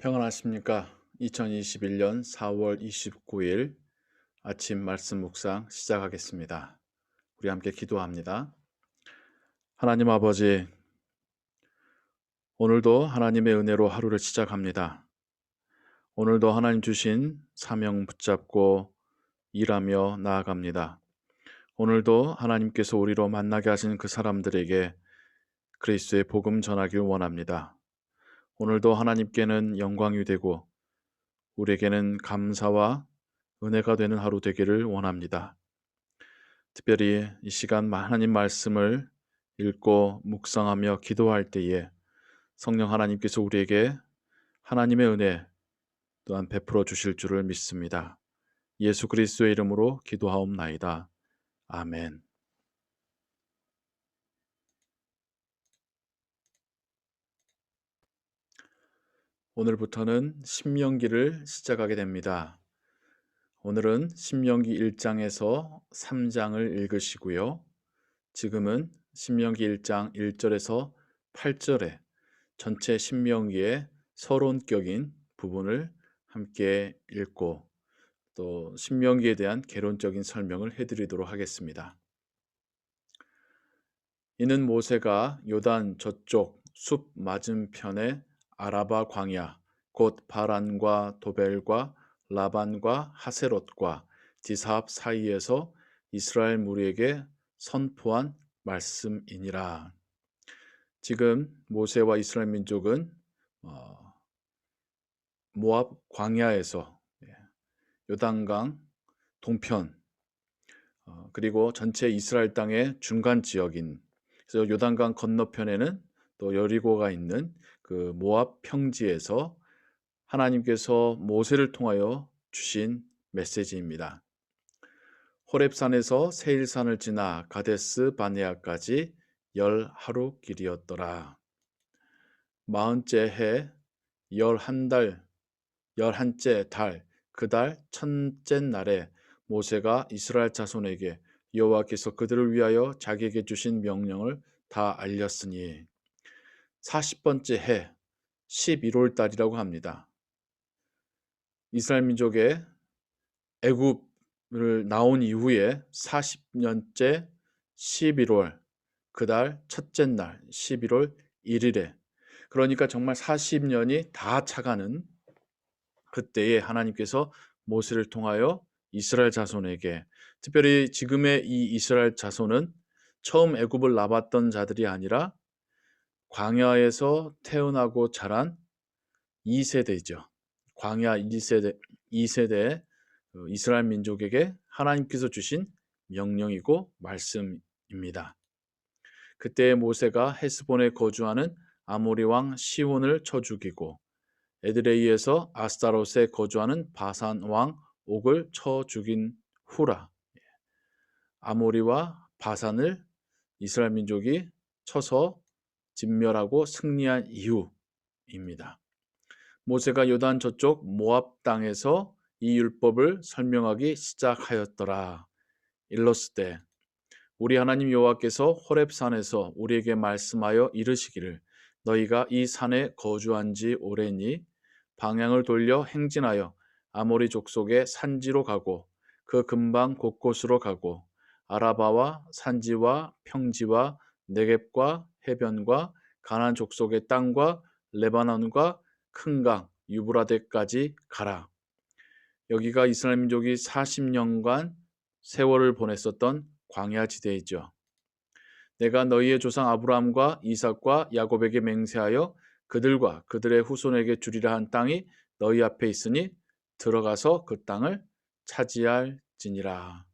평안하십니까? 2021년 4월 29일 아침 말씀 묵상 시작하겠습니다. 우리 함께 기도합니다. 하나님 아버지, 오늘도 하나님의 은혜로 하루를 시작합니다. 오늘도 하나님 주신 사명 붙잡고 일하며 나아갑니다. 오늘도 하나님께서 우리로 만나게 하신 그 사람들에게 그리스도의 복음 전하길 원합니다. 오늘도 하나님께는 영광이 되고 우리에게는 감사와 은혜가 되는 하루 되기를 원합니다. 특별히 이 시간 하나님 말씀을 읽고 묵상하며 기도할 때에 성령 하나님께서 우리에게 하나님의 은혜 또한 베풀어 주실 줄을 믿습니다. 예수 그리스도의 이름으로 기도하옵나이다. 아멘. 오늘부터는 신명기를 시작하게 됩니다. 오늘은 신명기 1장에서 3장을 읽으시고요. 지금은 신명기 1장 1절에서 8절에 전체 신명기의 서론격인 부분을 함께 읽고 또 신명기에 대한 개론적인 설명을 해드리도록 하겠습니다. 이는 모세가 요단 저쪽 숲 맞은편의 아라바 광야 곧 바란과 도벨과 라반과 하세롯과 디사합 사이에서 이스라엘 무리에게 선포한 말씀이니라. 지금 모세와 이스라엘 민족은 모압 광야에서 요단강 동편 그리고 전체 이스라엘 땅의 중간 지역인, 그래서 요단강 건너편에는 또 여리고가 있는 그 모압 평지에서 하나님께서 모세를 통하여 주신 메시지입니다. 호렙산에서 세일산을 지나 가데스 바네아까지 10하루 길이었더라. 40째 해 11달 11째 달 그 달 첫째 날에 모세가 이스라엘 자손에게 여호와께서 그들을 위하여 자기에게 주신 명령을 다 알렸으니 40번째 해 11월 달이라고 합니다. 이스라엘 민족의 애굽을 나온 이후에 40년째 11월 그 달 첫째 날 11월 1일에, 그러니까 정말 40년이 다 차가는 그때에 하나님께서 모세를 통하여 이스라엘 자손에게, 특별히 지금의 이 이스라엘 자손은 처음 애굽을 나봤던 자들이 아니라 광야에서 태어나고 자란 2세대죠. 광야 2세대 이스라엘 민족에게 하나님께서 주신 명령이고 말씀입니다. 그때 모세가 헤스본에 거주하는 아모리 왕 시온을 쳐 죽이고 에드레이에서 아스타롯에 거주하는 바산 왕 옥을 쳐 죽인 후라. 아모리와 바산을 이스라엘 민족이 쳐서 진멸하고 승리한 이유입니다. 모세가 요단 저쪽 모압 땅에서 이 율법을 설명하기 시작하였더라. 일러스되 우리 하나님 여호와께서 호렙산에서 우리에게 말씀하여 이르시기를 너희가 이 산에 거주한 지 오래니 방향을 돌려 행진하여 아모리 족속의 산지로 가고 그 근방 곳곳으로 가고 아라바와 산지와 평지와 네겝과 해변과 가나안 족속의 땅과 레바논과 큰 강 유브라데까지 가라. 여기가 이스라엘 민족이 40년간 세월을 보냈었던 광야 지대이죠. 내가 너희의 조상 아브라함과 이삭과 야곱에게 맹세하여 그들과 그들의 후손에게 주리라 한 땅이 너희 앞에 있으니 들어가서 그 땅을 차지할지니라.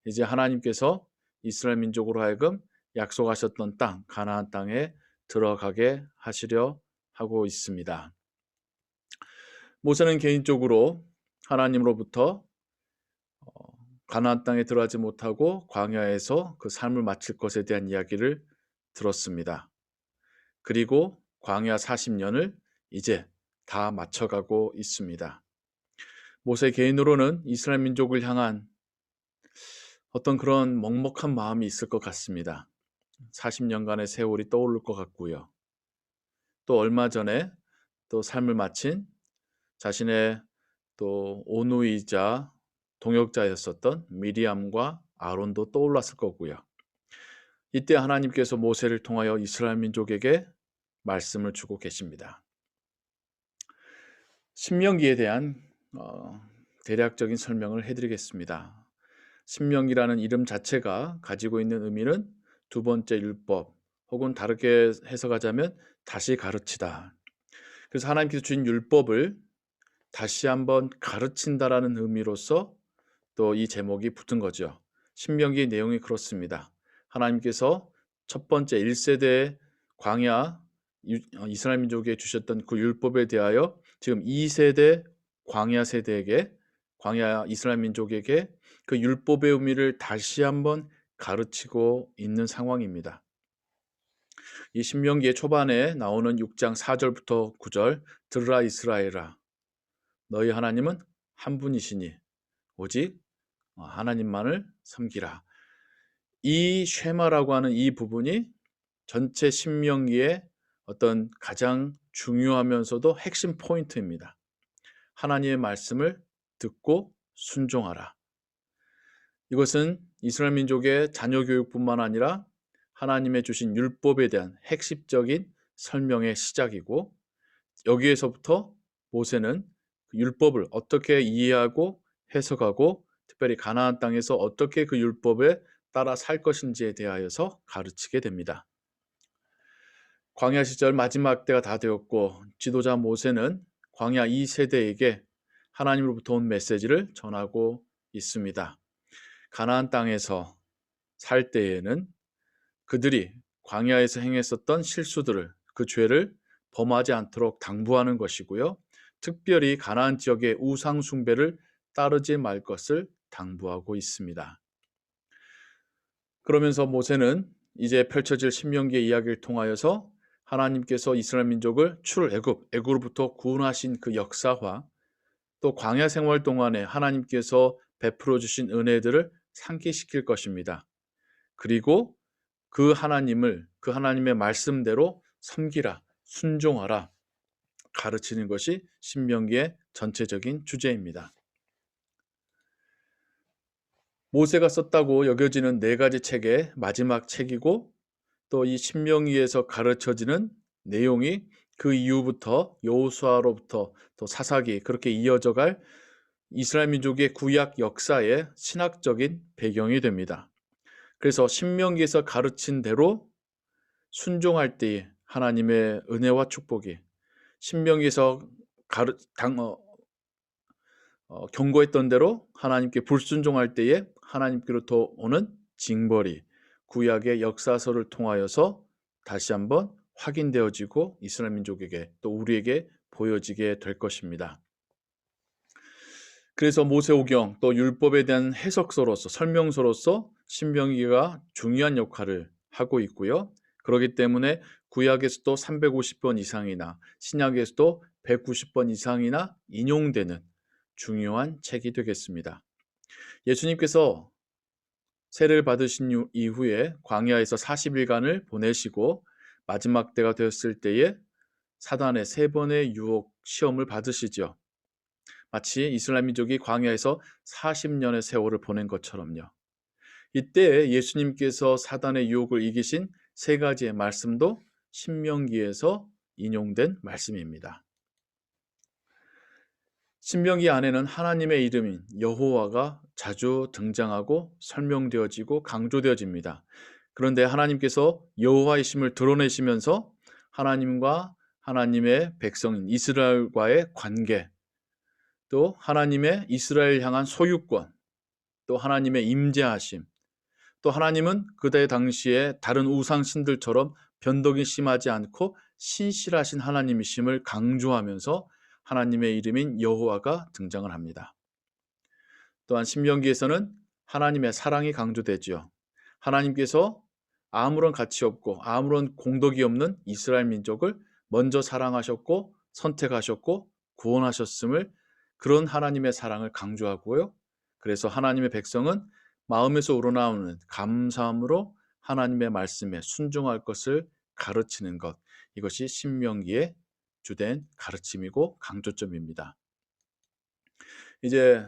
이제 하나님께서 이스라엘 민족으로 하여금 약속하셨던 땅 가나안 땅에 들어가게 하시려 하고 있습니다. 모세는 개인적으로 하나님으로부터 가나안 땅에 들어가지 못하고 광야에서 그 삶을 마칠 것에 대한 이야기를 들었습니다. 그리고 광야 40년을 이제 다 마쳐가고 있습니다. 모세 개인으로는 이스라엘 민족을 향한 어떤 그런 먹먹한 마음이 있을 것 같습니다. 40년간의 세월이 떠오를 것 같고요. 또 얼마 전에 또 삶을 마친 자신의 또 오누이자 동역자였었던 미리암과 아론도 떠올랐을 거고요. 이때 하나님께서 모세를 통하여 이스라엘 민족에게 말씀을 주고 계십니다. 신명기에 대한 대략적인 설명을 해드리겠습니다. 신명기라는 이름 자체가 가지고 있는 의미는 두 번째 율법, 혹은 다르게 해석하자면 다시 가르치다. 그래서 하나님께서 주신 율법을 다시 한번 가르친다라는 의미로서 또 이 제목이 붙은 거죠. 신명기 내용이 그렇습니다. 하나님께서 첫 번째 1세대 광야 이스라엘 민족에게 주셨던 그 율법에 대하여 지금 2세대 광야 세대에게, 광야 이스라엘 민족에게 그 율법의 의미를 다시 한번 가르치고 있는 상황입니다. 이 신명기의 초반에 나오는 6장 4절부터 9절, 들으라 이스라엘아, 너희 하나님은 한 분이시니 오직 하나님만을 섬기라. 이 쉐마라고 하는 이 부분이 전체 신명기의 어떤 가장 중요하면서도 핵심 포인트입니다. 하나님의 말씀을 듣고 순종하라. 이것은 이스라엘 민족의 자녀 교육뿐만 아니라 하나님의 주신 율법에 대한 핵심적인 설명의 시작이고, 여기에서부터 모세는 율법을 어떻게 이해하고 해석하고, 특별히 가나안 땅에서 어떻게 그 율법에 따라 살 것인지에 대하여서 가르치게 됩니다. 광야 시절 마지막 때가 다 되었고, 지도자 모세는 광야 2세대에게 하나님으로부터 온 메시지를 전하고 있습니다. 가나안 땅에서 살 때에는 그들이 광야에서 행했었던 실수들을, 그 죄를 범하지 않도록 당부하는 것이고요. 특별히 가나안 지역의 우상 숭배를 따르지 말 것을 당부하고 있습니다. 그러면서 모세는 이제 펼쳐질 신명기의 이야기를 통하여서 하나님께서 이스라엘 민족을 애굽으로부터 구원하신 그 역사와 또 광야 생활 동안에 하나님께서 베풀어 주신 은혜들을 상기시킬 것입니다. 그리고 그 하나님의 말씀대로 섬기라, 순종하라 가르치는 것이 신명기의 전체적인 주제입니다. 모세가 썼다고 여겨지는 4가지 책의 마지막 책이고, 또 이 신명기에서 가르쳐지는 내용이 그 이후부터 여호수아로부터 또 사사기, 그렇게 이어져갈 이스라엘 민족의 구약 역사의 신학적인 배경이 됩니다. 그래서 신명기에서 가르친 대로 순종할 때에 하나님의 은혜와 축복이, 신명기에서 경고했던 대로 하나님께 불순종할 때에 하나님께로부터 오는 징벌이 구약의 역사서를 통하여서 다시 한번 확인되어지고 이스라엘 민족에게 또 우리에게 보여지게 될 것입니다. 그래서 모세오경 또 율법에 대한 해석서로서, 설명서로서 신명기가 중요한 역할을 하고 있고요. 그렇기 때문에 구약에서도 350번 이상이나 신약에서도 190번 이상이나 인용되는 중요한 책이 되겠습니다. 예수님께서 세례를 받으신 이후에 광야에서 40일간을 보내시고 마지막 때가 되었을 때에 사단의 3번의 유혹 시험을 받으시죠. 마치 이스라엘 민족이 광야에서 40년의 세월을 보낸 것처럼요. 이때 예수님께서 사단의 유혹을 이기신 3가지의 말씀도 신명기에서 인용된 말씀입니다. 신명기 안에는 하나님의 이름인 여호와가 자주 등장하고 설명되어지고 강조되어집니다. 그런데 하나님께서 여호와이심을 드러내시면서 하나님과 하나님의 백성인 이스라엘과의 관계, 또 하나님의 이스라엘 향한 소유권, 또 하나님의 임재하심, 또 하나님은 그때 당시에 다른 우상신들처럼 변덕이 심하지 않고 신실하신 하나님이심을 강조하면서 하나님의 이름인 여호와가 등장을 합니다. 또한 신명기에서는 하나님의 사랑이 강조되지요. 하나님께서 아무런 가치 없고 아무런 공덕이 없는 이스라엘 민족을 먼저 사랑하셨고 선택하셨고 구원하셨음을, 그런 하나님의 사랑을 강조하고요. 그래서 하나님의 백성은 마음에서 우러나오는 감사함으로 하나님의 말씀에 순종할 것을 가르치는 것, 이것이 신명기의 주된 가르침이고 강조점입니다. 이제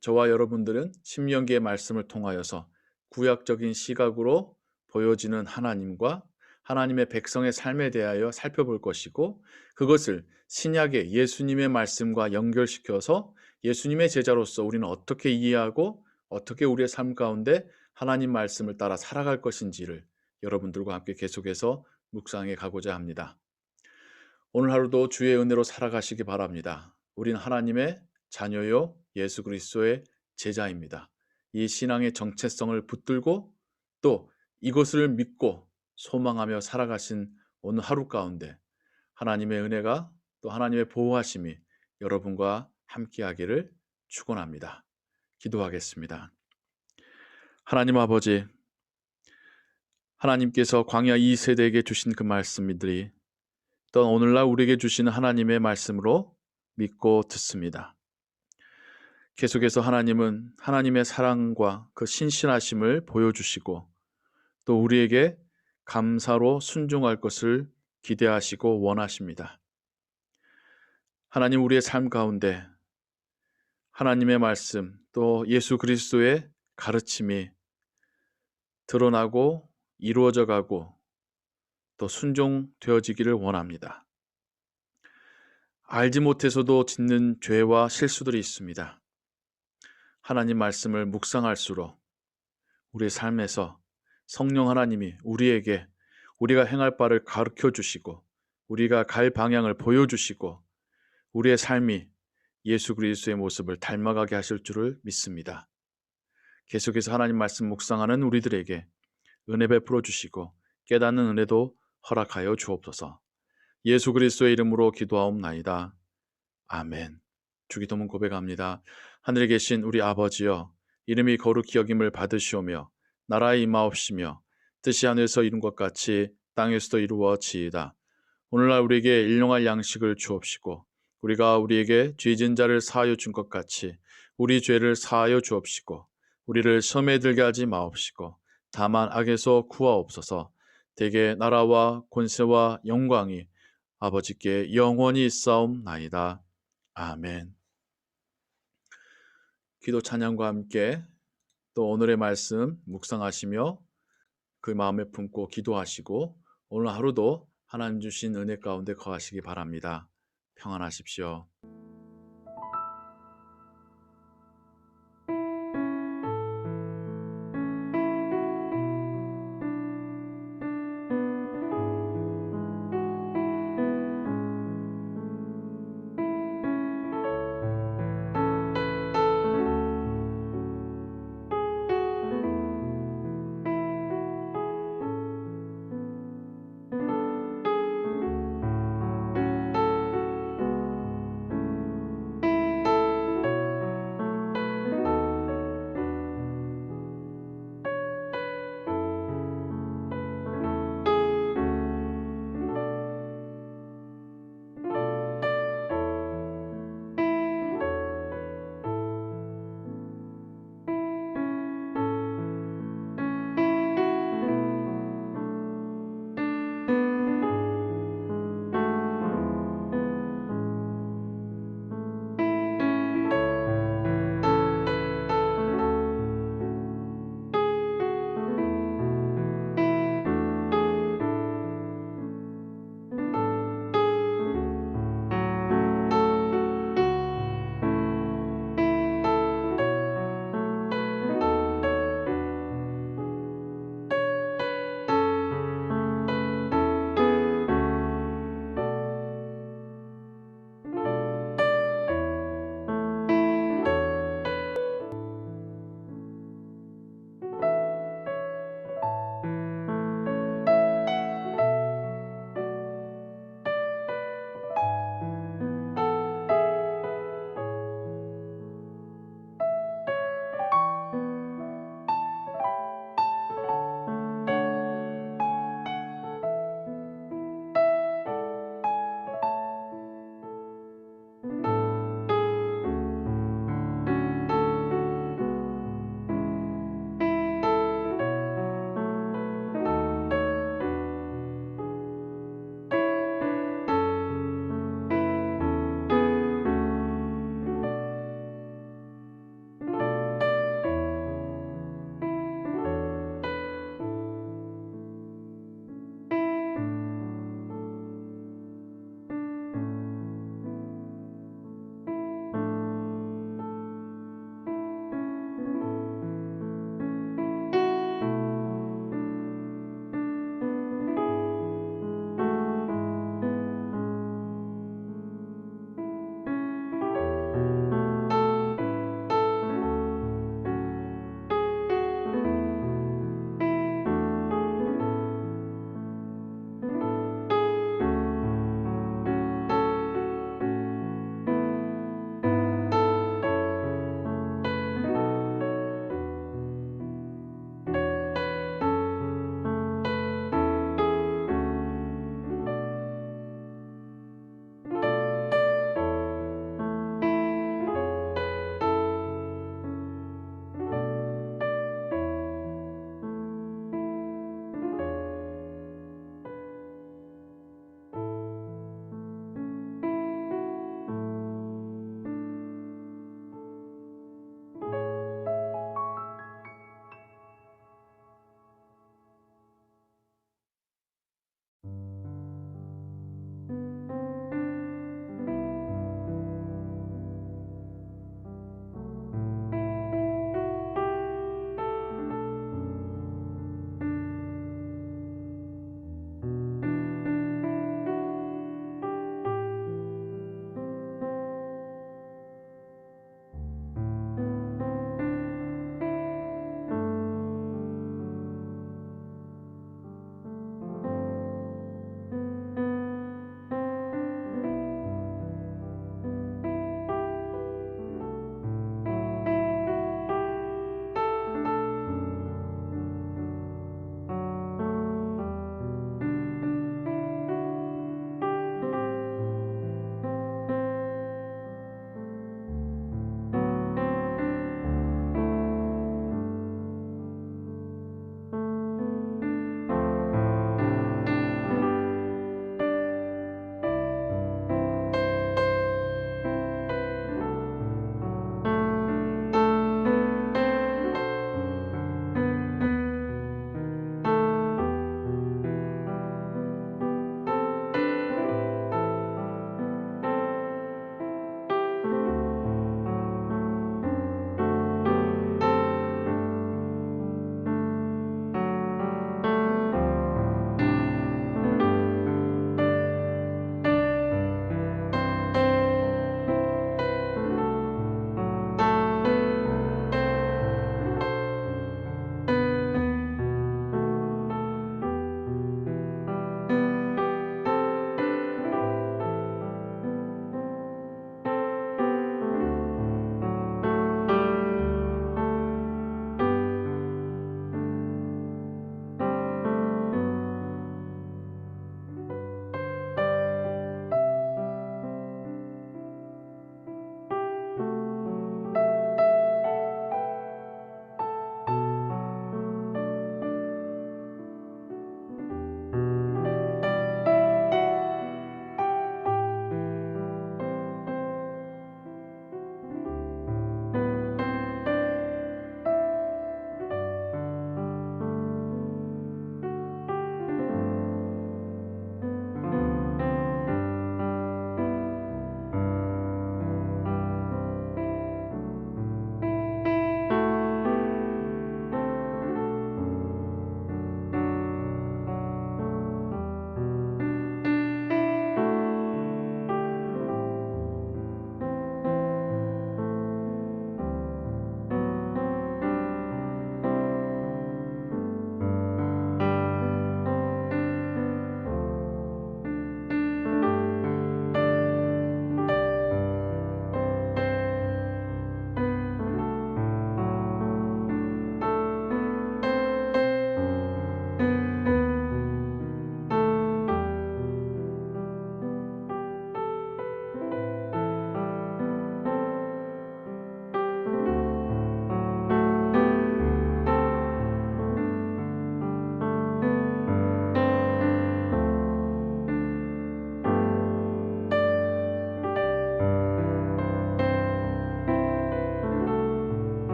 저와 여러분들은 신명기의 말씀을 통하여서 구약적인 시각으로 보여지는 하나님과 하나님의 백성의 삶에 대하여 살펴볼 것이고, 그것을 신약의 예수님의 말씀과 연결시켜서 예수님의 제자로서 우리는 어떻게 이해하고 어떻게 우리의 삶 가운데 하나님 말씀을 따라 살아갈 것인지를 여러분들과 함께 계속해서 묵상해 가고자 합니다. 오늘 하루도 주의 은혜로 살아가시기 바랍니다. 우린 하나님의 자녀요 예수 그리스도의 제자입니다. 이 신앙의 정체성을 붙들고 또 이것을 믿고 소망하며 살아가신 오늘 하루 가운데 하나님의 은혜가 또 하나님의 보호하심이 여러분과 함께하기를 축원합니다. 기도하겠습니다. 하나님 아버지, 하나님께서 광야 2세대에게 주신 그 말씀들이 또 오늘날 우리에게 주시는 하나님의 말씀으로 믿고 듣습니다. 계속해서 하나님은 하나님의 사랑과 그 신실하심을 보여주시고 또 우리에게 감사로 순종할 것을 기대하시고 원하십니다. 하나님, 우리의 삶 가운데 하나님의 말씀 또 예수 그리스도의 가르침이 드러나고 이루어져 가고 또 순종되어지기를 원합니다. 알지 못해서도 짓는 죄와 실수들이 있습니다. 하나님 말씀을 묵상할수록 우리의 삶에서 성령 하나님이 우리에게 우리가 행할 바를 가르쳐 주시고 우리가 갈 방향을 보여주시고 우리의 삶이 예수 그리스도의 모습을 닮아가게 하실 줄을 믿습니다. 계속해서 하나님 말씀 묵상하는 우리들에게 은혜 베풀어 주시고 깨닫는 은혜도 허락하여 주옵소서. 예수 그리스도의 이름으로 기도하옵나이다. 아멘. 주기도문 고백합니다. 하늘에 계신 우리 아버지여, 이름이 거룩히 여김을 받으시오며 나라의 임하옵시며 뜻이 하늘에서 이룬 것 같이 땅에서도 이루어지이다. 오늘날 우리에게 일용할 양식을 주옵시고 우리가 우리에게 죄진 자를 사하여 준 것 같이 우리 죄를 사하여 주옵시고 우리를 시험에 들게 하지 마옵시고 다만 악에서 구하옵소서. 대개 나라와 권세와 영광이 아버지께 영원히 있사옵나이다. 아멘. 기도 찬양과 함께 또 오늘의 말씀 묵상하시며 그 마음에 품고 기도하시고 오늘 하루도 하나님 주신 은혜 가운데 거하시기 바랍니다. 평안하십시오.